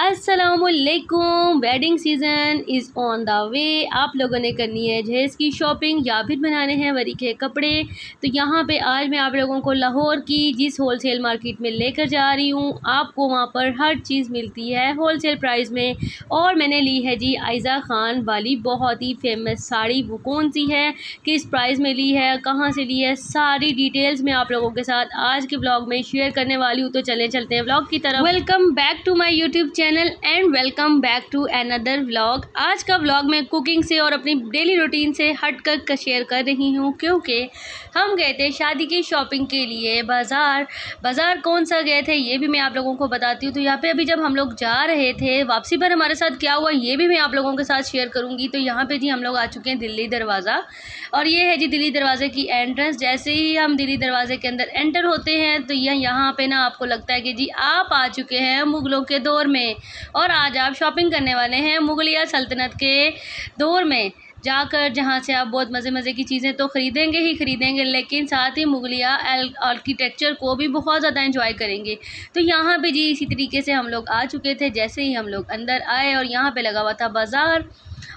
अस्सलामुअलैकुम। Wedding season is on the way. आप लोगों ने करनी है जहेज़ की शॉपिंग या फिर बनाने हैं वरी के कपड़े। तो यहाँ पे आज मैं आप लोगों को लाहौर की जिस होलसेल मार्केट में लेकर जा रही हूँ, आपको वहाँ पर हर चीज़ मिलती है होलसेल प्राइस में। और मैंने ली है जी आयज़ा ख़ान वाली बहुत ही फेमस साड़ी। वो कौन सी है, किस प्राइस में ली है, कहाँ से ली है, सारी डिटेल्स मैं आप लोगों के साथ आज के ब्लॉग में शेयर करने वाली हूँ। तो चलते हैं ब्लॉग की तरफ। Welcome back to my YouTube channel and welcome back to another vlog. आज का व्लॉग मैं कुकिंग से और अपनी डेली रूटीन से हट कर शेयर कर रही हूँ, क्योंकि हम गए थे शादी की शॉपिंग के लिए बाज़ार कौन सा गए थे ये भी मैं आप लोगों को बताती हूँ। तो यहाँ पे अभी जब हम लोग जा रहे थे वापसी पर हमारे साथ क्या हुआ ये भी मैं आप लोगों के साथ शेयर करूँगी। तो यहाँ पे जी हम लोग आ चुके हैं दिल्ली दरवाज़ा, और ये है जी दिल्ली दरवाज़े की एंट्रेंस। जैसे ही हम दिल्ली दरवाज़े के अंदर एंटर होते हैं तो यहाँ पे ना आपको लगता है कि जी आप आ चुके हैं मुग़लों के दौर में, और आज आप शॉपिंग करने वाले हैं मुग़लिया सल्तनत के दौर में जाकर, जहाँ से आप बहुत मज़े की चीज़ें तो ख़रीदेंगे ही ख़रीदेंगे, लेकिन साथ ही मुग़लिया आर्किटेक्चर को भी बहुत ज़्यादा एंजॉय करेंगे। तो यहाँ पे जी इसी तरीके से हम लोग आ चुके थे। जैसे ही हम लोग अंदर आए और यहाँ पे लगा हुआ था बाज़ार,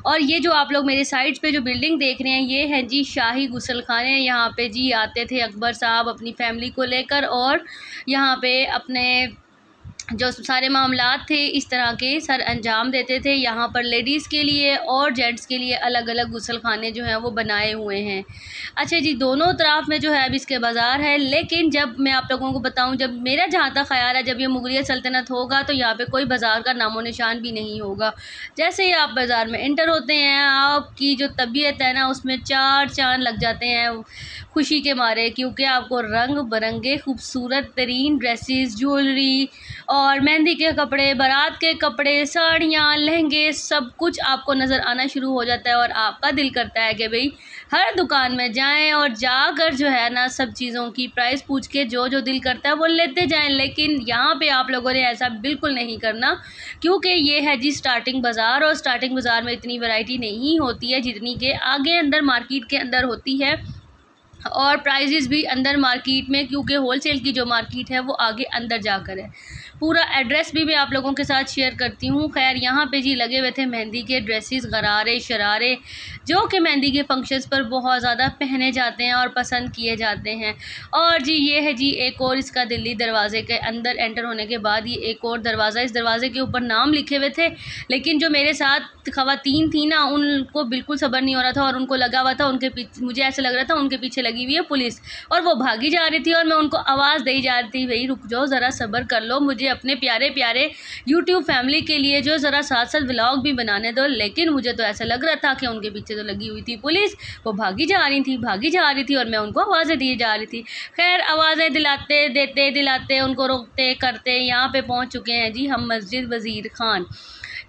और ये जो आप लोग मेरे साइड पे जो बिल्डिंग देख रहे हैं ये है जी शाही गुसल खाने। यहाँ पे जी आते थे अकबर साहब अपनी फैमिली को लेकर, और यहाँ पे अपने जो सारे मामलात थे इस तरह के सर अंजाम देते थे। यहाँ पर लेडीज़ के लिए और जेंट्स के लिए अलग अलग गुसल खाने जो हैं वो बनाए हुए हैं। अच्छा जी, दोनों तरफ में जो है अब इसके बाज़ार है, लेकिन जब मैं आप लोगों को बताऊं, जब मेरा जहाँ तक ख़याल है जब ये मुग़लिया सल्तनत होगा तो यहाँ पे कोई बाज़ार का नामो निशान भी नहीं होगा। जैसे ही आप बाज़ार में एंटर होते हैं आपकी जो तबीयत है ना उसमें चार चांद लग जाते हैं खुशी के मारे, क्योंकि आपको रंग बिरंगे खूबसूरत तरीन ड्रेसेस, ज्वेलरी और मेहंदी के कपड़े, बारात के कपड़े, साड़ियाँ, लहंगे, सब कुछ आपको नज़र आना शुरू हो जाता है। और आपका दिल करता है कि भाई हर दुकान में जाएं और जाकर जो है ना सब चीज़ों की प्राइस पूछ के जो दिल करता है वो लेते जाएं। लेकिन यहाँ पे आप लोगों ने ऐसा बिल्कुल नहीं करना, क्योंकि ये है जी स्टार्टिंग बाज़ार, और स्टार्टिंग बाज़ार में इतनी वैरायटी नहीं होती है जितनी के आगे अंदर मार्केट के अंदर होती है, और प्राइजेज़ भी अंदर मार्केट में, क्योंकि होलसेल की जो मार्केट है वो आगे अंदर जाकर है। पूरा एड्रेस भी मैं आप लोगों के साथ शेयर करती हूँ। खैर यहाँ पे जी लगे हुए थे मेहंदी के ड्रेसेस, गरारे, शरारे, जो कि मेहंदी के फंक्शंस पर बहुत ज़्यादा पहने जाते हैं और पसंद किए जाते हैं। और जी ये है जी एक और इसका दिल्ली दरवाज़े के अंदर एंटर होने के बाद ये एक और दरवाज़ा। इस दरवाज़े के ऊपर नाम लिखे हुए थे, लेकिन जो मेरे साथ ख़वातीन थी ना उनको बिल्कुल सब्र नहीं हो रहा था, और उनको लगा हुआ था उनके पीछे, मुझे ऐसा लग रहा था उनके पीछे लगी हुई है पुलिस, और वो भागी जा रही थी और मैं उनको आवाज़ दी जा रही थी भाई रुक जाओ, ज़रा सब्र कर लो, मुझे अपने प्यारे प्यारे यूट्यूब फैमिली के लिए जो ज़रा साथ साथ व्लॉग भी बनाने दो। लेकिन मुझे तो ऐसा लग रहा था कि उनके पीछे तो लगी हुई थी पुलिस, वो भागी जा रही थी और मैं उनको आवाज़ें दिए जा रही थी। खैर आवाज़ें दिलाते उनको रोकते करते यहाँ पे पहुँच चुके हैं जी हम मस्जिद वज़ीर ख़ान।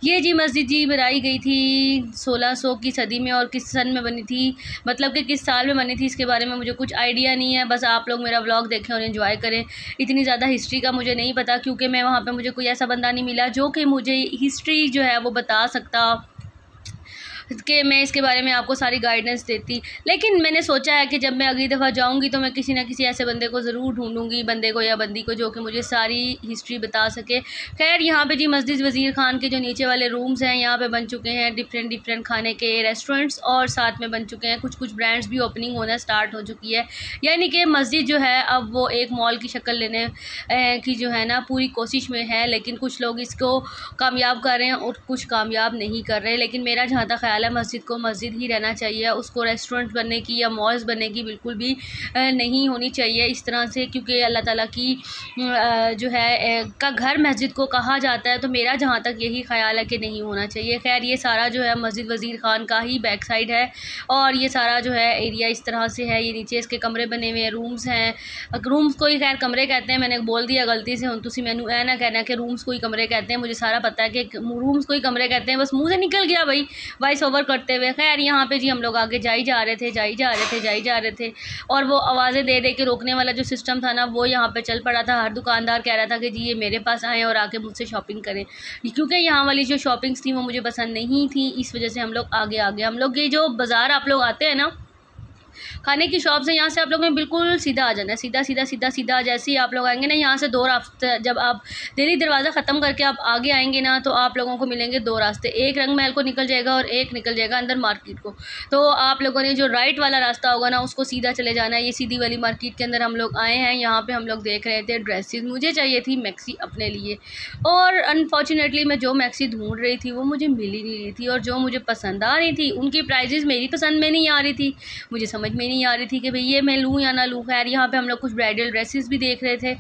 ये जी मस्जिद जी बनाई गई थी 1600 की सदी में, और किस सन में बनी थी, मतलब कि किस साल में बनी थी इसके बारे में मुझे कुछ आइडिया नहीं है। बस आप लोग मेरा व्लॉग देखें और एंजॉय करें। इतनी ज़्यादा हिस्ट्री का मुझे नहीं पता, क्योंकि मैं वहाँ पे मुझे कोई ऐसा बंदा नहीं मिला जो कि मुझे हिस्ट्री जो है वो बता सकता कि मैं इसके बारे में आपको सारी गाइडेंस देती। लेकिन मैंने सोचा है कि जब मैं अगली दफ़ा जाऊंगी तो मैं किसी ना किसी ऐसे बंदे को ज़रूर ढूंढूंगी, बंदे को या बंदी को, जो कि मुझे सारी हिस्ट्री बता सके। खैर यहाँ पे जी मस्जिद वज़ीर ख़ान के जो नीचे वाले रूम्स हैं यहाँ पे बन चुके हैं डिफरेंट खाने के रेस्टोरेंट्स, और साथ में बन चुके हैं कुछ ब्रांड्स भी ओपनिंग होना स्टार्ट हो चुकी है। यानी कि मस्जिद जो है अब वो एक मॉल की शक्ल लेने की जो है ना पूरी कोशिश में है। लेकिन कुछ लोग इसको कामयाब कर रहे हैं और कुछ कामयाब नहीं कर रहे। लेकिन मेरा जहाँ तक ख़याल है मस्जिद को मस्जिद ही रहना चाहिए, उसको रेस्टोरेंट बनने की या मॉल्स बनने की बिल्कुल भी नहीं होनी चाहिए इस तरह से, क्योंकि अल्लाह ताला की जो है का घर मस्जिद को कहा जाता है। तो मेरा जहाँ तक यही ख्याल है कि नहीं होना चाहिए। खैर ये सारा जो है मस्जिद वज़ीर ख़ान का ही बैक साइड है, और ये सारा जो है एरिया इस तरह से है। ये नीचे इसके कमरे बने हुए हैं, रूम्स हैं, रूम्स को ही खैर कमरे कहते हैं, मैंने बोल दिया गलती से, तुसी मैनू ऐ ना कहना कि रूम्स को ही कमरे कहते हैं, मुझे सारा पता है कि रूम्स को ही कमरे कहते हैं, बस मुँह से निकल गया भाई वॉइस ओवर करते हुए। खैर यहाँ पे जी हम लोग आगे जाई जा रहे थे, और वो आवाज़ें दे के रोकने वाला जो सिस्टम था ना वो यहाँ पे चल पड़ा था। हर दुकानदार कह रहा था कि जी ये मेरे पास आएँ और आके मुझसे शॉपिंग करें, क्योंकि यहाँ वाली जो शॉपिंग्स थी वो मुझे पसंद नहीं थी। इस वजह से हम लोग आगे हम लोग ये जो बाज़ार आप लोग आते हैं ना खाने की शॉप्स है, यहाँ से आप लोगों ने बिल्कुल सीधा आ जाना है, सीधा सीधा सीधा सीधा। जैसे ही आप लोग आएंगे ना, यहाँ से दो रास्ते, जब आप दिल्ली दरवाज़ा ख़त्म करके आप आगे आएंगे ना, तो आप लोगों को मिलेंगे दो रास्ते, एक रंग महल को निकल जाएगा और एक निकल जाएगा अंदर मार्केट को। तो आप लोगों ने जो राइट वाला रास्ता होगा ना, उसको सीधा चले जाना है। ये सीधी वाली मार्केट के अंदर हम लोग आए हैं। यहाँ पे हम लोग देख रहे थे ड्रेसेस, मुझे चाहिए थी मैक्सी अपने लिए, और अनफॉर्चुनेटली मैं जो मैक्सी ढूंढ रही थी वो मुझे मिल ही नहीं रही थी, और जो मुझे पसंद आ रही थी उनकी प्राइजेज़ मेरी पसंद में नहीं आ रही थी। मुझे समझ में नहीं आ रही थी कि भाई ये मैं लूँ या ना लूँ। खैर यहाँ पे हम लोग कुछ ब्राइडल ड्रेसेस भी देख रहे थे,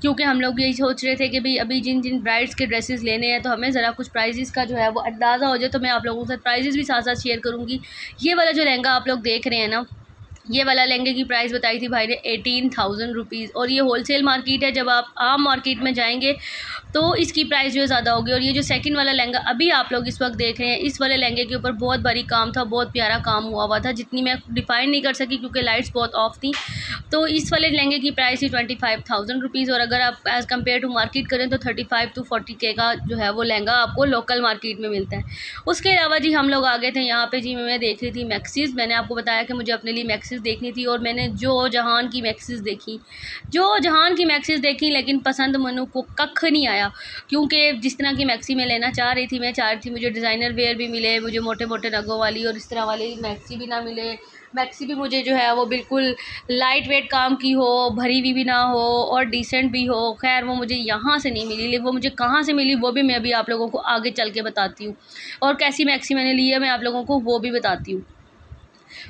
क्योंकि हम लोग यही सोच रहे थे कि भाई अभी जिन जिन ब्राइड्स के ड्रेसेस लेने हैं तो हमें ज़रा कुछ प्राइजेस का जो है वो अंदाज़ा हो जाए। तो मैं आप लोगों के साथ प्राइजेस भी साथ साथ शेयर करूँगी। ये वाला जो लहंगा आप लोग देख रहे हैं ना, ये वाला लहंगे की प्राइस बताई थी भाई ने 18,000 रुपीज़, और ये होलसेल मार्केट है। जब आप आम मार्केट में जाएंगे तो इसकी प्राइस जो है ज़्यादा होगी। और ये जो सेकंड वाला लहंगा अभी आप लोग इस वक्त देख रहे हैं, इस वाले लहंगे के ऊपर बहुत बारीक काम था, बहुत प्यारा काम हुआ था, जितनी मैं डिफाइन नहीं कर सकी क्योंकि लाइट्स बहुत ऑफ थी। तो इस वाले लहंगे की प्राइस थी 25,000 रुपीज़, और अगर आप एज़ कम्पेयर टू मार्केट करें तो 35 to 40K का जो है वो लहंगा आपको लोकल मार्केट में मिलता है। उसके अलावा जी हम लोग आ गए थे यहाँ पे जी, मैं देख रही थी मैक्सीज़। मैंने आपको बताया कि मुझे अपने लिए मैक्सीज़ देखनी थी, और मैंने जो जहान की मैक्सीज़ देखी, लेकिन पसंद मनु को कख नहीं आया, क्योंकि जिस तरह की मैक्सी मैं लेना चाह रही थी मुझे डिज़ाइनर वेयर भी मिले, मुझे मोटे मोटे रगों वाली और इस तरह वाली मैक्सी भी ना मिले। मैक्सी भी मुझे जो है वो बिल्कुल लाइट वेट काम की हो, भरी हुई भी ना हो और डिसेंट भी हो। खैर वो मुझे यहाँ से नहीं मिली, वो मुझे कहाँ से मिली वो भी मैं अभी आप लोगों को आगे चल के बताती हूँ, और कैसी मैक्सी मैंने ली है मैं आप लोगों को वो भी बताती हूँ।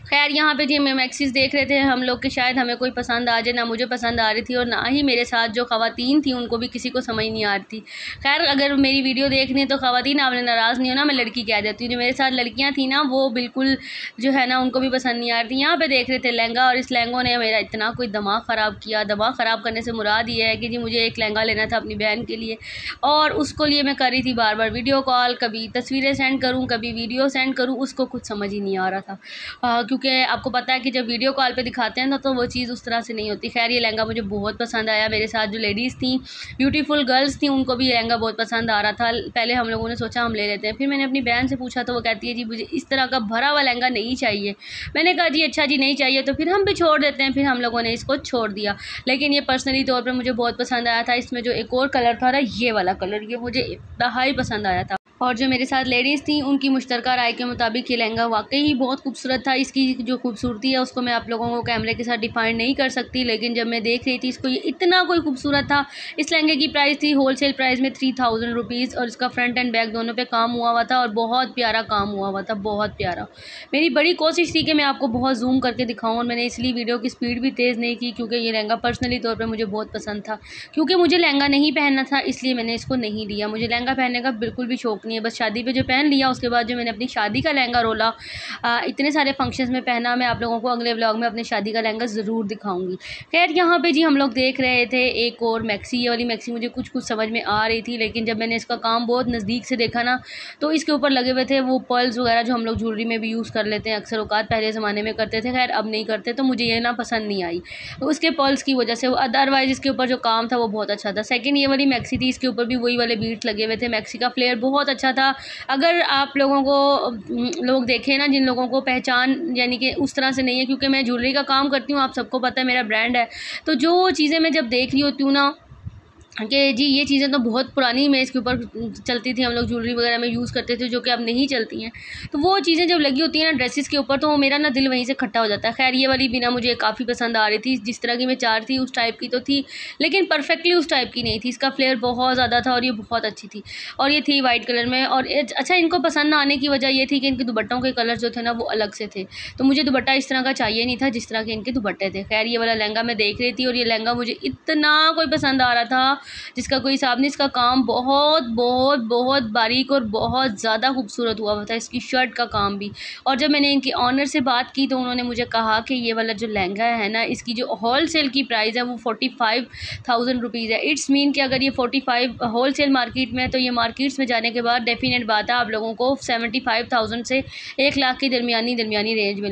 खैर यहाँ पे जी हम मैक्सीज़ देख रहे थे हम लोग कि शायद हमें कोई पसंद आ जाए। ना मुझे पसंद आ रही थी और ना ही मेरे साथ जो ख़वातीन थी उनको भी किसी को समझ नहीं आ रही थी। खैर अगर मेरी वीडियो देखनी है तो ख़वातीन आपने नाराज़ नहीं होना, मैं लड़की कह देती हूँ। जो मेरे साथ लड़कियाँ थी ना वो बिल्कुल जो है ना उनको भी पसंद नहीं आ रही थी। यहाँ पर देख रहे थे लहंगा, और इस लहंगों ने मेरा इतना कोई दिमाग ख़राब किया। दिमाग ख़राब करने से मुराद ये है कि जी मुझे एक लहंगा लेना था अपनी बहन के लिए, और उसको लिए मैं कर रही थी बार बार वीडियो कॉल, कभी तस्वीरें सेंड करूँ कभी वीडियो सेंड करूँ, उसको कुछ समझ ही नहीं आ रहा था। क्योंकि आपको पता है कि जब वीडियो कॉल पे दिखाते हैं ना तो वो चीज़ उस तरह से नहीं होती। खैर ये लहंगा मुझे बहुत पसंद आया। मेरे साथ जो लेडीज़ थी, ब्यूटीफुल गर्ल्स थी, उनको भी ये लहंगा बहुत पसंद आ रहा था। पहले हम लोगों ने सोचा हम ले लेते हैं, फिर मैंने अपनी बहन से पूछा तो वो कहती है जी मुझे इस तरह का भरा हुआ लहंगा नहीं चाहिए। मैंने कहा जी अच्छा जी नहीं चाहिए तो फिर हम भी छोड़ देते हैं। फिर हम लोगों ने इसको छोड़ दिया। लेकिन ये पर्सनली तौर पर मुझे बहुत पसंद आया था। इसमें जो एक और कलर था ना, ये वाला कलर, ये मुझे इतना ही पसंद आया था। और जो मेरे साथ लेडीज़ थी उनकी मुश्तरका राय के मुताबिक ये लहंगा वाकई ही बहुत खूबसूरत था। इसकी जो खूबसूरती है उसको मैं आप लोगों को कैमरे के साथ डिफाइन नहीं कर सकती, लेकिन जब मैं देख रही थी इसको, ये इतना कोई खूबसूरत था। इस लहंगे की प्राइस थी होलसेल प्राइस में 3,000 रुपीज़, और इसका फ्रंट एंड बैक दोनों पे काम हुआ था, और बहुत प्यारा काम हुआ था, बहुत प्यारा। मेरी बड़ी कोशिश थी कि मैं आपको बहुत जूम करके दिखाऊँ, और मैंने इसलिए वीडियो की स्पीड भी तेज़ नहीं की, क्योंकि ये लहंगा पर्सनली तौर पर मुझे बहुत पसंद था। क्योंकि मुझे लहंगा नहीं पहनना था इसलिए मैंने इसको नहीं लिया। मुझे लहंगा पहनने का बिल्कुल भी शौक नहीं है, बस शादी पे जो पहन लिया। उसके बाद जो मैंने अपनी शादी का लहंगा रोला, इतने सारे फंक्शंस में पहना। मैं आप लोगों को अगले व्लॉग में अपनी शादी का लहंगा ज़रूर दिखाऊंगी। खैर यहाँ पे जी हम लोग देख रहे थे एक और मैक्सी। ये वाली मैक्सी मुझे कुछ समझ में आ रही थी, लेकिन जब मैंने इसका काम बहुत नज़दीक से देखा ना तो इसके ऊपर लगे हुए थे वो पर्ल्स वगैरह जो हम लोग ज्वेलरी में भी यूज़ कर लेते हैं अक्सर औकात, पहले ज़माने में करते थे, खैर अब नहीं करते। तो मुझे ये ना पसंद नहीं आई उसके पर्ल्स की वजह से। अदरवाइज़ इसके ऊपर जो काम था वो बहुत अच्छा था। सेकेंड ये वाली मैक्सी थी, इसके ऊपर भी वही वाले बीट्स लगे हुए थे। मैक्सी का फ्लेयर बहुत अच्छा था। अगर आप लोगों को लोग देखें ना, जिन लोगों को पहचान यानी कि उस तरह से नहीं है, क्योंकि मैं ज्वेलरी का काम करती हूँ, आप सबको पता है मेरा ब्रांड है, तो जो चीज़ें मैं जब देख रही होती हूँ ना कि जी ये चीज़ें तो बहुत पुरानी में इसके ऊपर चलती थी, हम लोग ज्वेलरी वगैरह में यूज़ करते थे, जो कि अब नहीं चलती हैं, तो वो चीज़ें जब लगी होती हैं ना ड्रेसेस के ऊपर तो मेरा ना दिल वहीं से खट्टा हो जाता है। खैर ये वाली भी ना मुझे काफ़ी पसंद आ रही थी। जिस तरह की मैं चाह रही थी उस टाइप की तो थी, लेकिन परफेक्टली उस टाइप की नहीं थी। इसका फ्लेयर बहुत ज़्यादा था और ये बहुत अच्छी थी, और ये थी वाइट कलर में। और अच्छा, इनको पसंद ना आने की वजह ये थी कि इनके दुपट्टों के कलर जो थे ना वो अलग से थे, तो मुझे दुपट्टा इस तरह का चाहिए नहीं था जिस तरह के इनके दुपट्टे थे। खैर ये वाला लहंगा मैं देख रही थी, और ये लहंगा मुझे इतना कोई पसंद आ रहा था जिसका कोई हिसाब नहीं। इसका काम बहुत बहुत बहुत बारीक और बहुत ज़्यादा खूबसूरत हुआ था, इसकी शर्ट का काम भी। और जब मैंने इनके ऑनर से बात की तो उन्होंने मुझे कहा कि ये वाला जो लहंगा है ना, इसकी जो होल सेल की प्राइस है वो 45,000 रुपीज़ है। इट्स मीन कि अगर ये 45 होल सेल मार्केट में, तो ये मार्केट्स में जाने के बाद डेफिनेट बात है आप लोगों को 75,000 से 1 लाख की दरमियानी रेंज में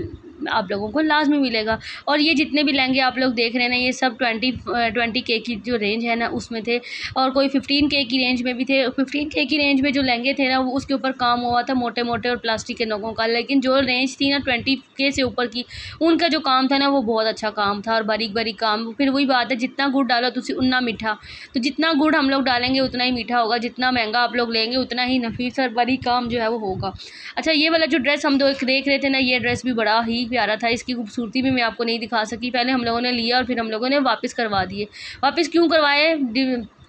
आप लोगों को लाजमी मिलेगा। और ये जितने भी लहंगे आप लोग देख रहे हैं ना, ये सब 20K की जो रेंज है ना उसमें थे, और कोई 15K की रेंज में भी थे। 15K की रेंज में जो लहंगे थे ना वो उसके ऊपर काम हुआ था मोटे मोटे और प्लास्टिक के नगों का, लेकिन जो रेंज थी ना 20K से ऊपर की, उनका जो काम था ना वो बहुत अच्छा काम था और बारीक बारीक काम। फिर वही बात है, जितना गुड़ डालो तो उतना मीठा, तो जितना गुड़ हम लोग डालेंगे उतना ही मीठा होगा, जितना महंगा आप लोग लेंगे उतना ही नफीस और बारीक काम जो है वो होगा। अच्छा, ये वाला जो ड्रेस हम देख रहे थे ना, ये ड्रेस भी बड़ा ही प्यारा था। इसकी खूबसूरती भी मैं आपको नहीं दिखा सकी। पहले हम लोगों ने लिया और फिर हम लोगों ने वापस करवा दिए। वापस क्यों करवाए?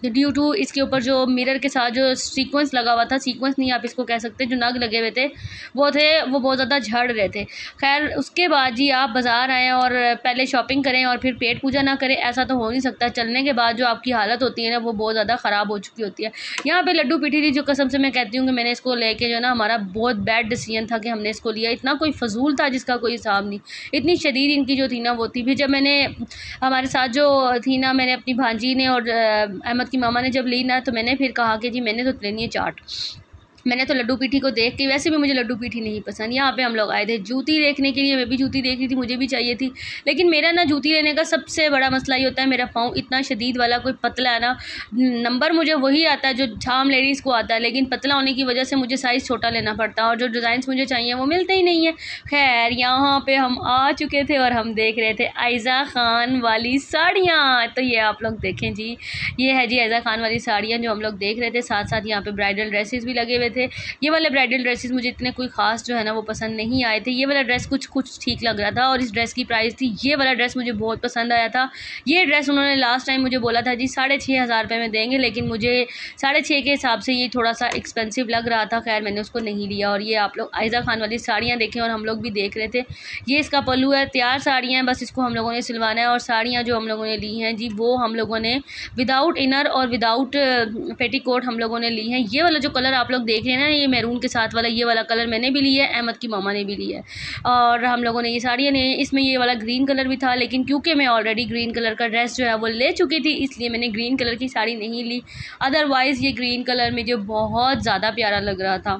ड्यू टू इसके ऊपर जो मिरर के साथ जो सीक्वेंस लगा हुआ था, सीक्वेंस नहीं आप इसको कह सकते, जो नग लगे हुए थे वो बहुत ज़्यादा झड़ रहे थे। खैर उसके बाद जी आप बाज़ार आएँ और पहले शॉपिंग करें और फिर पेट पूजा ना करें, ऐसा तो हो नहीं सकता। चलने के बाद जो आपकी हालत होती है ना वो बहुत ज़्यादा ख़राब हो चुकी होती है। यहाँ पे लड्डू पीठी थी, जो कसम से मैं कहती हूँ कि मैंने इसको लेके जो ना हमारा बहुत बैड डिसीजन था कि हमने इसको लिया। इतना कोई फजूल था जिसका कोई हिसाब नहीं, इतनी शदीद इनकी जो थी ना वो थी। फिर जब मैंने हमारे साथ जो थी ना, मैंने अपनी भांजी ने और अहमद की मामा ने जब ली ना, तो मैंने फिर कहा कि जी मैंने तो लेनी है चाट। मैंने तो लड्डू पीठी को देख के, वैसे भी मुझे लड्डू पीठी नहीं पसंद। यहाँ पे हम लोग आए थे जूती देखने के लिए, मैं भी जूती देख रही थी, मुझे भी चाहिए थी। लेकिन मेरा ना जूती लेने का सबसे बड़ा मसला ये होता है, मेरा पाँव इतना शदीद वाला, कोई पतला है ना, नंबर मुझे वही आता है जो झाम लेडीज़ को आता है, लेकिन पतला होने की वजह से मुझे साइज़ छोटा लेना पड़ता है और जो डिज़ाइंस मुझे चाहिए वो मिलते ही नहीं है। खैर यहाँ पर हम आ चुके थे और हम देख रहे थे आयज़ा ख़ान वाली साड़ियाँ। तो ये आप लोग देखें जी, ये है जी आयज़ा ख़ान वाली साड़ियाँ जो हम लोग देख रहे थे। साथ साथ यहाँ पर ब्राइडल ड्रेसेस भी लगे हुए थे। ये वाले ब्राइडल ड्रेसेस मुझे इतने कोई ख़ास जो है ना वो पसंद नहीं आए थे। ये वाला ड्रेस कुछ ठीक लग रहा था और इस ड्रेस की प्राइस थी, ये वाला ड्रेस मुझे बहुत पसंद आया था। ये ड्रेस उन्होंने लास्ट टाइम मुझे बोला था जी 6,500 रुपये में देंगे, लेकिन मुझे 6,500 के हिसाब से ये थोड़ा सा एक्सपेंसिव लग रहा था। खैर मैंने उसको नहीं लिया। और ये आप लोग आयज़ा ख़ान वाली साड़ियाँ देखें और हम लोग भी देख रहे थे। ये इसका पल्लू है, तैयार साड़ियाँ हैं, बस इसको हम लोगों ने सिलवाना है। और साड़ियाँ जो हम लोगों ने ली हैं जी वो हम लोगों ने विदाउट इनर और विदाउट पेटीकोट हम लोगों ने ली हैं। ये वाला जो कलर आप लोग देख रहे हैं ना, ये मैरून के साथ वाला, ये वाला कलर मैंने भी लिया है, अहमद की मामा ने भी लिया है। और हम लोगों ने ये साड़ियाँ ने, इसमें ये वाला ग्रीन कलर भी था, लेकिन क्योंकि मैं ऑलरेडी ग्रीन कलर का ड्रेस जो है वो ले चुकी थी, इसलिए मैंने ग्रीन कलर की साड़ी नहीं ली। अदरवाइज़ ये ग्रीन कलर मुझे बहुत ज़्यादा प्यारा लग रहा था।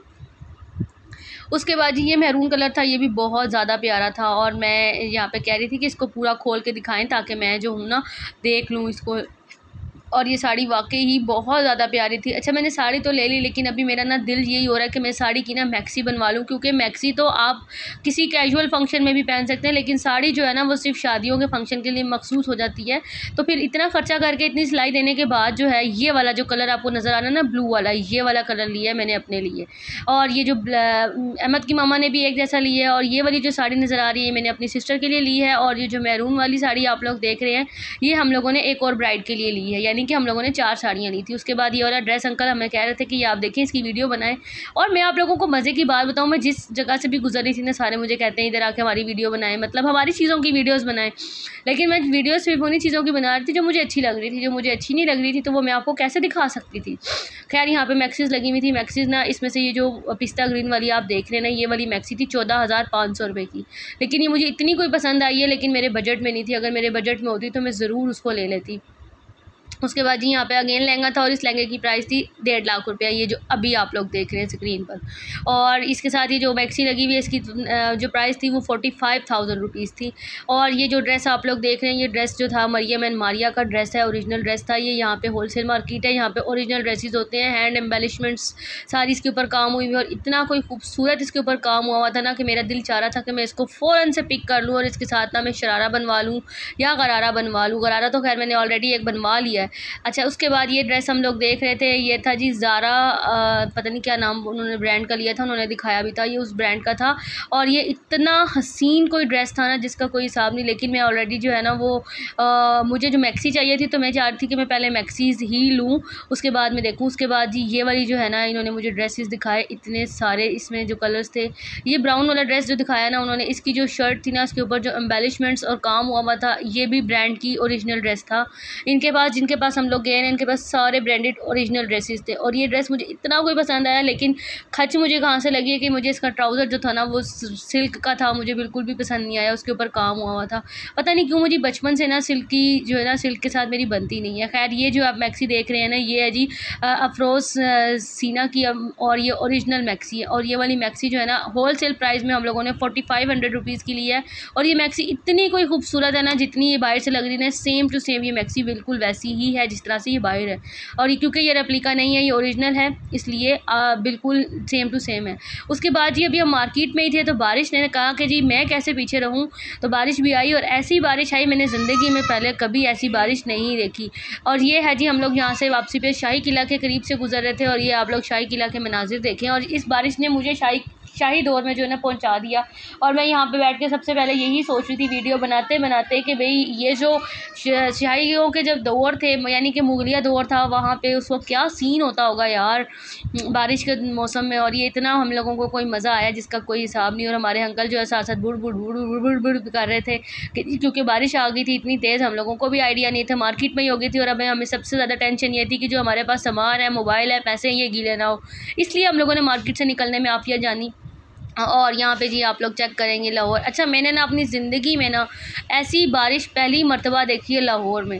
उसके बाद ये मैरून कलर था, ये भी बहुत ज़्यादा प्यारा था। और मैं यहाँ पे कह रही थी कि इसको पूरा खोल के दिखाएं ताकि मैं जो हूँ ना देख लूँ इसको। और ये साड़ी वाकई ही बहुत ज़्यादा प्यारी थी। अच्छा मैंने साड़ी तो ले ली, लेकिन अभी मेरा ना दिल यही हो रहा है कि मैं साड़ी की ना मैक्सी बनवा लूँ, क्योंकि मैक्सी तो आप किसी कैजुअल फंक्शन में भी पहन सकते हैं, लेकिन साड़ी जो है ना वो सिर्फ शादियों के फंक्शन के लिए मखसूस हो जाती है। तो फिर इतना खर्चा करके इतनी सिलाई देने के बाद जो है ये वाला जो कलर आपको नज़र आ रहा है ना ब्लू वाला, ये वाला कलर लिया है मैंने अपने लिए। और ये जो अहमद की मामा ने भी एक जैसा लिया है। और ये वाली जो साड़ी नज़र आ रही है मैंने अपनी सिस्टर के लिए ली है। और ये जो मैरून वाली साड़ी आप लोग देख रहे हैं ये हम लोगों ने एक और ब्राइड के लिए ली है, यानी कि हम लोगों ने 4 साड़ियाँ ली थी। उसके बाद ये वाला ड्रेस अंकल हमें कह रहे थे कि ये आप देखें, इसकी वीडियो बनाएं। और मैं आप लोगों को मज़े की बात बताऊँ, मैं जिस जगह से भी गुजर रही थी ना सारे मुझे कहते हैं इधर आके हमारी वीडियो बनाएं, मतलब हमारी चीज़ों की वीडियोज़ बनाएं। लेकिन मैं वीडियोज़ सिर्फ उन्हीं चीज़ों की बना रही थी जो मुझे अच्छी लग रही थी। जो मुझे अच्छी नहीं लग रही थी तो वो मैं आपको कैसे दिखा सकती थी। खैर यहाँ पे मैक्सीज लगी हुई थी। मैक्सीज ना, इसमें से ये जो पिस्ता ग्रीन वाली आप देख रहे हैं ना, ये वाली मैक्सी थी 14,500 रुपये की। लेकिन ये मुझे इतनी कोई पसंद आई है, लेकिन मेरे बजट में नहीं थी। अगर मेरे बजट में होती तो मैं ज़रूर उसको ले लेती। उसके बाद जी यहाँ पे अगेन लहंगा था और इस लहंगे की प्राइस थी 1.5 लाख रुपया, ये जो अभी आप लोग देख रहे हैं स्क्रीन पर। और इसके साथ ये जो मैक्सी लगी हुई है इसकी जो प्राइस थी वो 45,000 रुपीज़ थी। और ये जो ड्रेस आप लोग देख रहे हैं ये ड्रेस जो था मरियम एंड मारिया का ड्रेस है, ओरिजिनल ड्रेस था ये। यहाँ पे होलसेल मार्केट है, यहाँ पे ओरिजिनल ड्रेसेस होते हैं, हैंड एम्बेलिशमेंट्स सारी इसके ऊपर काम हुई हुई। और इतना कोई खूबसूरत इसके ऊपर काम हुआ था ना कि मेरा दिल चाह रहा था कि मैं इसको फ़ौरन से पिक कर लूँ और इसके साथ ना मैं शरारा बनवा लूँ या गरारा बनवा लूँ। गरारा तो खैर मैंने ऑलरेडी एक बनवा लिया है। अच्छा उसके बाद ये ड्रेस हम लोग देख रहे थे, ये था जी ज़ारा, पता नहीं क्या नाम उन्होंने ब्रांड का लिया था, उन्होंने दिखाया भी था, ये उस ब्रांड का था। और ये इतना हसीन कोई ड्रेस था ना जिसका कोई हिसाब नहीं। लेकिन मैं ऑलरेडी जो है ना वो मुझे जो मैक्सी चाहिए थी तो मैं चाह रही थी कि मैं पहले मैक्सीज़ ही लूँ, उसके बाद मैं देखूँ। उसके बाद जी ये वाली जो है ना इन्होंने मुझे ड्रेसेस दिखाए इतने सारे, इसमें जो कलर्स थे, ये ब्राउन वाला ड्रेस जो दिखाया ना उन्होंने, इसकी जो शर्ट थी ना उसके ऊपर जो एम्बेलिशमेंट्स और काम हुआ था ये भी ब्रांड की ओरिजिनल ड्रेस था। इनके पास जिनके पास हम लोग गए ना, इनके पास सारे ब्रांडेड ओरिजिनल ड्रेसेस थे और ये ड्रेस मुझे इतना कोई पसंद आया, लेकिन खच मुझे कहाँ से लगी है कि मुझे इसका ट्राउज़र जो था ना वो सिल्क का था, मुझे बिल्कुल भी पसंद नहीं आया, उसके ऊपर काम हुआ था। पता नहीं क्यों मुझे बचपन से ना सिल्क की जो है ना सिल्क के साथ मेरी बनती नहीं है। खैर ये जो आप मैक्सी देख रहे हैं ना, ये है जी अफरोज़ सीना की और ये ओरिजिनल मैक्सी है। और ये वाली मैक्सी जो है ना होल सेल प्राइस में हम लोगों ने 4500 रुपीज़ की ली है। और ये मैक्सी इतनी कोई खूबसूरत है ना, जितनी ये बाहर से लग रही है सेम टू सेम ये मैक्सी बिल्कुल वैसी ही है जिस तरह से ये बाहर है। और क्योंकि ये रेप्लिका नहीं है, ये ओरिजिनल है, इसलिए बिल्कुल सेम टू सेम है। उसके बाद जी अभी हम मार्केट में ही थे तो बारिश ने कहा कि जी मैं कैसे पीछे रहूं, तो बारिश भी आई और ऐसी बारिश आई मैंने ज़िंदगी में पहले कभी ऐसी बारिश नहीं देखी। और ये है जी हम लोग यहाँ से वापसी पे शाही किला के करीब से गुजर रहे थे और ये आप लोग शाही किला के मनाजिर देखें। और इस बारिश ने मुझे शाही दौर में जो है ना पहुंचा दिया। और मैं यहाँ पे बैठ के सबसे पहले यही सोच रही थी वीडियो बनाते बनाते कि भाई ये जो शाहियों के जब दौर थे, यानी कि मुगलिया दौर था, वहाँ पे उस वक्त क्या सीन होता होगा यार बारिश के मौसम में। और ये इतना हम लोगों को कोई मज़ा आया जिसका कोई हिसाब नहीं। और हमारे अंकल जो है साथ साथ बुड़ बुड़ बुड़ बुड़ बुड़ बुड़ कर रहे थे क्योंकि बारिश आ गई थी इतनी तेज़, हम लोगों को भी आइडिया नहीं था, मार्केट में ही हो गई थी। और अब हमें सबसे ज़्यादा टेंशन ये थी कि जो हमारे पास सामान है, मोबाइल है, पैसे ये गीले ना हो, इसलिए हम लोगों ने मार्केट से निकलने में आफिया जानी। और यहाँ पे जी आप लोग चेक करेंगे लाहौर। अच्छा मैंने ना अपनी ज़िंदगी में ना ऐसी बारिश पहली मर्तबा देखी है लाहौर में,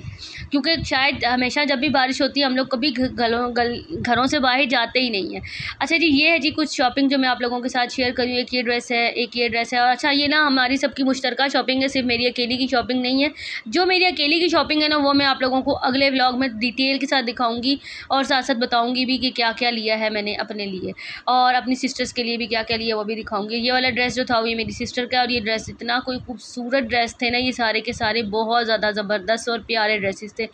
क्योंकि शायद हमेशा जब भी बारिश होती है हम लोग कभी घरों से बाहर जाते ही नहीं है। अच्छा जी ये है जी कुछ शॉपिंग जो मैं आप लोगों के साथ शेयर करूँ। एक ये ड्रेस है, एक ये ड्रेस है। और अच्छा ये ना हमारी सबकी मुश्तरका शॉपिंग है, सिर्फ मेरी अकेली की शॉपिंग नहीं है। जो मेरी अकेली की शॉपिंग है ना वो मैं आप लोगों को अगले व्लॉग में डिटेल के साथ दिखाऊँगी और साथ साथ बताऊँगी भी कि क्या क्या लिया है मैंने अपने लिए और अपनी सिस्टर्स के लिए भी क्या क्या लिया वो भी दिखाऊँगी। ये वाला ड्रेस जो था वो ये मेरी सिस्टर का, और ये ड्रेस इतना कोई खूबसूरत ड्रेस थे ना, ये सारे के सारे बहुत ज़्यादा ज़बरदस्त और प्यारे ड्रेसेस थे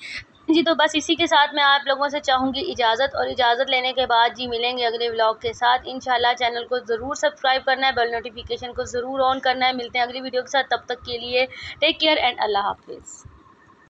जी। तो बस इसी के साथ मैं आप लोगों से चाहूँगी इजाज़त, और इजाज़त लेने के बाद जी मिलेंगे अगले व्लॉग के साथ इंशाल्लाह। चैनल को ज़रूर सब्सक्राइब करना है, बेल नोटिफिकेशन को ज़रूर ऑन करना है। मिलते हैं अगली वीडियो के साथ, तब तक के लिए टेक केयर एंड अल्लाह हाफिज़।